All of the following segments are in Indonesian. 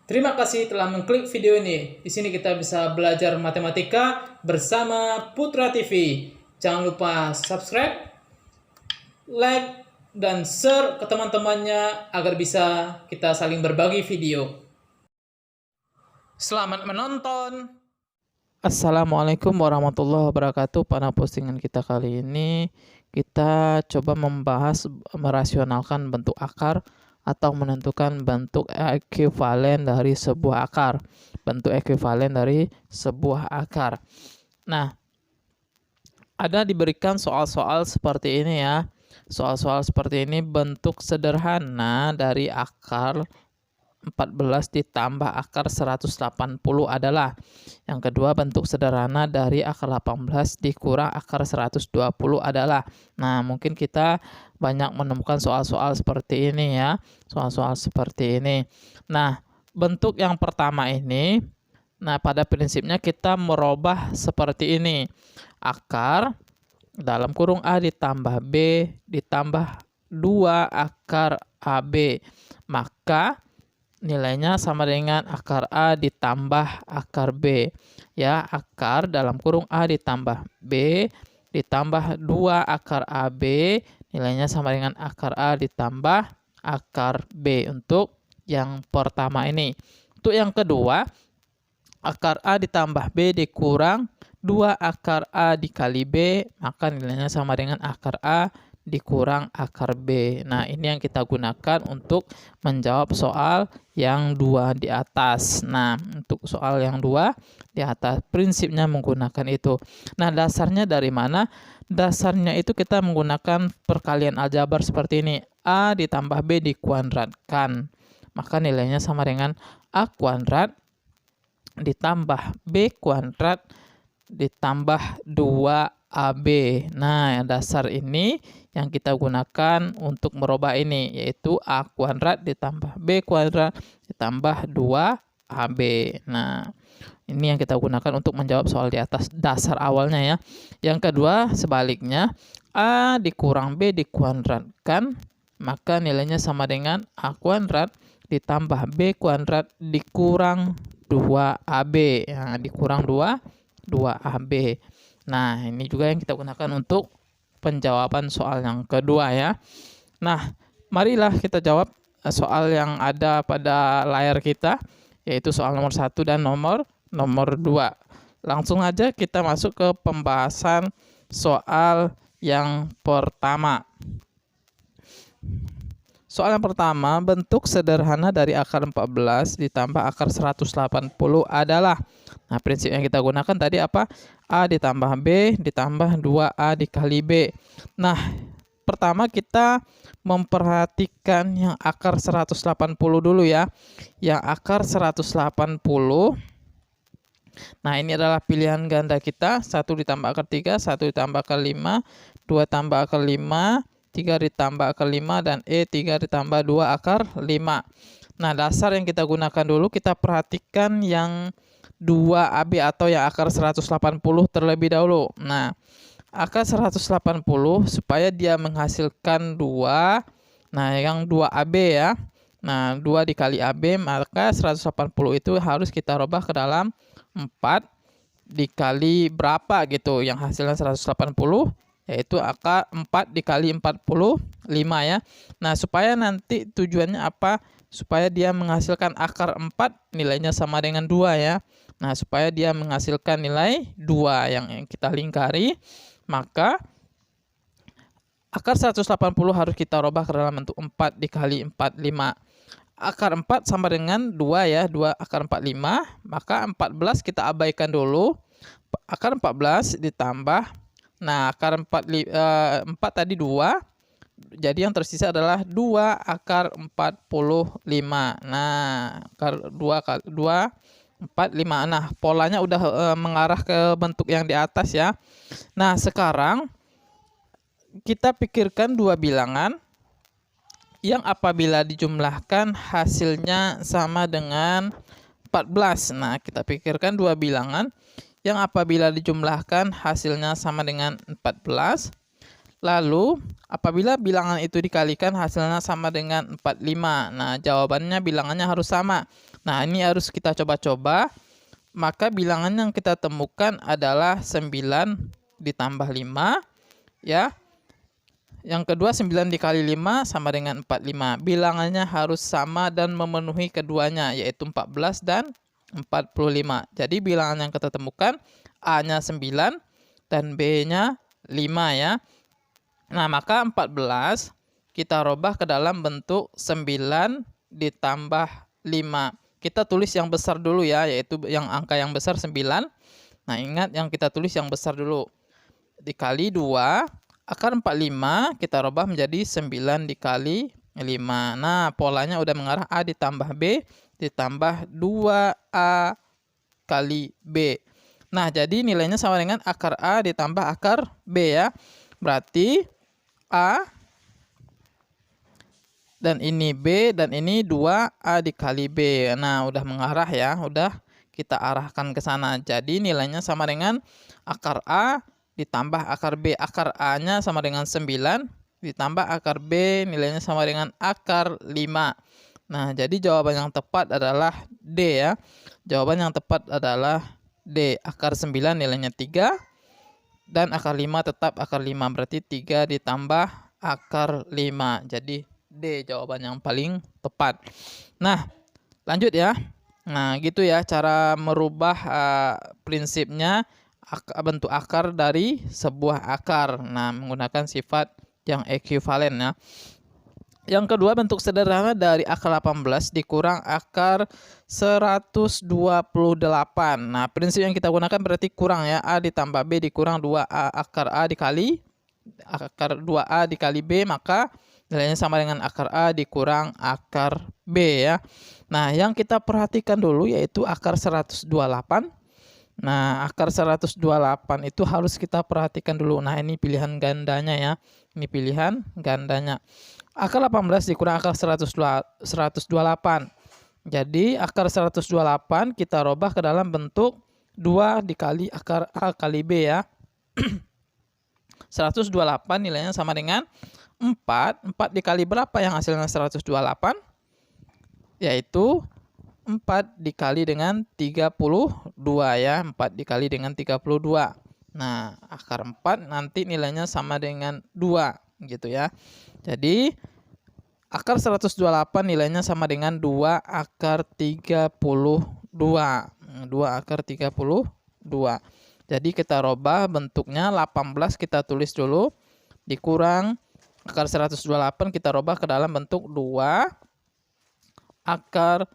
Terima kasih telah mengklik video ini. Di sini kita bisa belajar matematika bersama Putra TV. Jangan lupa subscribe, like, dan share ke teman-temannya agar bisa kita saling berbagi video. Selamat menonton. Assalamualaikum warahmatullahi wabarakatuh. Pada postingan kita kali ini kita coba membahas merasionalkan bentuk akar atau menentukan bentuk ekuivalen dari sebuah akar. Bentuk ekuivalen dari sebuah akar. Nah, ada diberikan soal-soal seperti ini ya. Soal-soal seperti ini bentuk sederhana dari akar 14 ditambah akar 180 adalah. Yang kedua, bentuk sederhana dari akar 18 dikurang akar 120 adalah. Nah, mungkin kita banyak menemukan soal-soal seperti ini ya. Soal-soal seperti ini. Nah, bentuk yang pertama ini, nah pada prinsipnya kita merubah seperti ini. Akar dalam kurung A ditambah B ditambah 2 akar AB. Maka nilainya sama dengan akar A ditambah akar B. Ya, akar dalam kurung A ditambah B ditambah 2 akar AB, nilainya sama dengan akar A ditambah akar B untuk yang pertama ini. Untuk yang kedua, akar A ditambah B dikurang 2 akar A dikali B, maka nilainya sama dengan akar A dikurang akar B. Nah, ini yang kita gunakan untuk menjawab soal yang dua di atas. Nah, untuk soal yang dua di atas, prinsipnya menggunakan itu. Nah, dasarnya dari mana? Dasarnya itu kita menggunakan perkalian aljabar seperti ini. A ditambah B dikuadratkan. Maka nilainya sama dengan A kuadrat ditambah B kuadrat ditambah 2AB. Nah, dasar ini yang kita gunakan untuk merubah ini, yaitu A kuadrat ditambah B kuadrat ditambah 2AB. Nah, ini yang kita gunakan untuk menjawab soal di atas, dasar awalnya ya. Yang kedua, sebaliknya, A dikurang B dikuadratkan, maka nilainya sama dengan A kuadrat ditambah B kuadrat dikurang 2AB. Nah, dikurang 2AB. Nah, ini juga yang kita gunakan untuk penjawaban soal yang kedua ya. Nah, marilah kita jawab soal yang ada pada layar kita, yaitu soal nomor 1 dan nomor 2. Langsung aja kita masuk ke pembahasan soal yang pertama. Soal yang pertama, bentuk sederhana dari akar 14 ditambah akar 180 adalah. Nah, prinsip yang kita gunakan tadi apa? A ditambah B ditambah 2A dikali B. Nah, pertama kita memperhatikan yang akar 180 dulu ya. Yang akar 180. Nah, ini adalah pilihan ganda kita. 1 ditambah akar 3, 1 ditambah akar 5, 2 tambah akar 5, 3 ditambah akar 5, dan 3 ditambah 2 akar 5. Nah, dasar yang kita gunakan dulu, kita perhatikan yang 2AB atau yang akar 180 terlebih dahulu. Nah, akar 180 supaya dia menghasilkan 2. Nah, yang 2AB ya. Nah, 2 dikali AB, maka 180 itu harus kita rubah ke dalam 4 dikali berapa gitu. Yang hasilnya 180, yaitu akar 4 dikali 45 ya. Nah, supaya nanti tujuannya apa? Supaya dia menghasilkan akar 4 nilainya sama dengan 2 ya. Nah, supaya dia menghasilkan nilai 2 yang kita lingkari, maka akar 180 harus kita rubah ke dalam bentuk 4 dikali 45. Akar 4 sama dengan 2 ya, 2 akar 45, maka 14 kita abaikan dulu. Akar 14 ditambah, nah akar 4 tadi 2, jadi yang tersisa adalah 2 akar 45. Nah, akar 2 kali 2, 45. Nah, polanya udah mengarah ke bentuk yang di atas ya. Nah, sekarang kita pikirkan dua bilangan yang apabila dijumlahkan hasilnya sama dengan 14. Nah, kita pikirkan dua bilangan yang apabila dijumlahkan hasilnya sama dengan 14. Lalu apabila bilangan itu dikalikan hasilnya sama dengan 45. Nah, jawabannya bilangannya harus sama. Nah, ini harus kita coba-coba. Maka bilangan yang kita temukan adalah 9 ditambah 5 ya. Yang kedua 9 dikali 5 sama dengan 45. Bilangannya harus sama dan memenuhi keduanya, yaitu 14 dan 45. Jadi bilangan yang kita temukan A-nya 9 dan B-nya 5 ya. Nah, maka 14 kita rubah ke dalam bentuk 9 ditambah 5. Kita tulis yang besar dulu ya, yaitu yang angka yang besar 9. Nah, ingat yang kita tulis yang besar dulu. Dikali 2, akar 45 kita rubah menjadi 9 dikali 5. Nah, polanya udah mengarah A ditambah B ditambah 2A kali B. Nah, jadi nilainya sama dengan akar A ditambah akar B ya. Berarti A dan ini B dan ini 2A dikali B. Nah, udah mengarah ya, udah kita arahkan ke sana. Jadi nilainya sama dengan akar A ditambah akar B. Akar A-nya sama dengan 9 ditambah akar B nilainya sama dengan akar 5. Nah, jadi jawaban yang tepat adalah D ya. Jawaban yang tepat adalah D. Akar 9 nilainya 3 dan akar 5 tetap akar 5. Berarti 3 ditambah akar 5. Jadi D jawaban yang paling tepat. Nah, lanjut ya. Nah, gitu ya cara merubah prinsipnya bentuk akar dari sebuah akar. Nah, menggunakan sifat yang ekuivalen ya. Yang kedua, bentuk sederhana dari akar 18 dikurang akar 128. Nah, prinsip yang kita gunakan berarti kurang ya. A ditambah B dikurang 2A akar A dikali akar 2A dikali B, maka nilainya sama dengan akar A dikurang akar B ya. Nah, yang kita perhatikan dulu yaitu akar 128. Nah, akar 128 itu harus kita perhatikan dulu. Nah, ini pilihan gandanya ya. Ini pilihan gandanya. Akar 18 dikurang akar 128. Jadi, akar 128 kita rubah ke dalam bentuk 2 dikali akar A kali B ya. 128 nilainya sama dengan 4. 4 dikali berapa yang hasilnya 128? Yaitu 4 dikali dengan 32 ya. 4 dikali dengan 32. Nah, akar 4 nanti nilainya sama dengan 2 gitu ya. Jadi akar 128 nilainya sama dengan 2 akar 32. 2 akar 32. Jadi kita robah bentuknya 18 kita tulis dulu. Dikurang akar 128 kita robah ke dalam bentuk 2 akar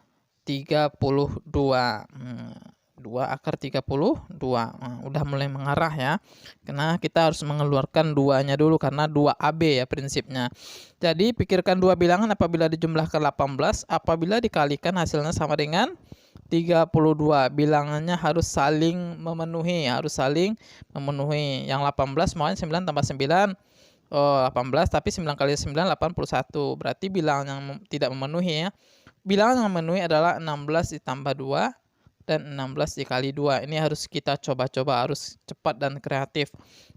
32. 2 akar 32. Udah mulai mengarah ya. Karena kita harus mengeluarkan 2-nya dulu karena 2AB ya prinsipnya. Jadi pikirkan dua bilangan apabila dijumlahkan 18, apabila dikalikan hasilnya sama dengan 32. Bilangannya harus saling memenuhi, Yang 18 maunya 9 tambah 9. 18, tapi 9 kali 9 81. Berarti bilangan yang tidak memenuhi ya. Bilangan yang memenuhi adalah 16 ditambah 2 dan 16 dikali 2. Ini harus kita coba-coba, harus cepat dan kreatif.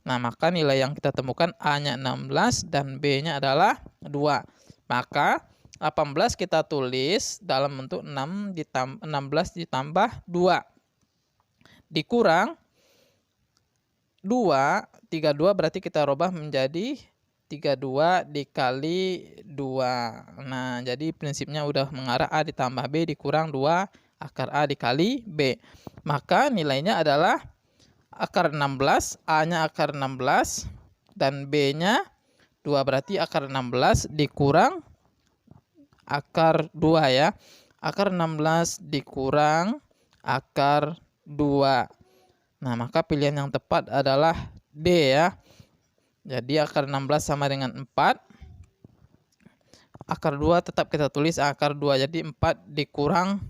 Nah, maka nilai yang kita temukan A-nya 16 dan B-nya adalah 2. Maka 18 kita tulis dalam bentuk 16 ditambah 2. Dikurang 2, 32 berarti kita rubah menjadi 32 dikali 2. Nah, jadi prinsipnya udah mengarah A ditambah B dikurang 2 akar A dikali B. Maka nilainya adalah akar 16, A-nya akar 16 dan B-nya 2. Berarti akar 16 dikurang akar 2 ya. Akar 16 dikurang akar 2. Nah, maka pilihan yang tepat adalah D ya. Jadi akar 16 sama dengan 4. Akar 2 tetap kita tulis akar 2. Jadi 4 dikurang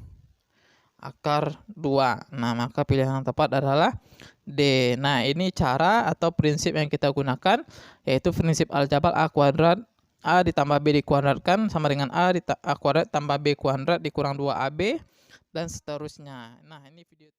akar 2. Nah, maka pilihan yang tepat adalah D. Nah, ini cara atau prinsip yang kita gunakan, yaitu prinsip aljabar A kuadrat. A ditambah B dikuadratkan sama dengan A kuadrat tambah B kuadrat dikurang 2AB dan seterusnya. Nah, ini video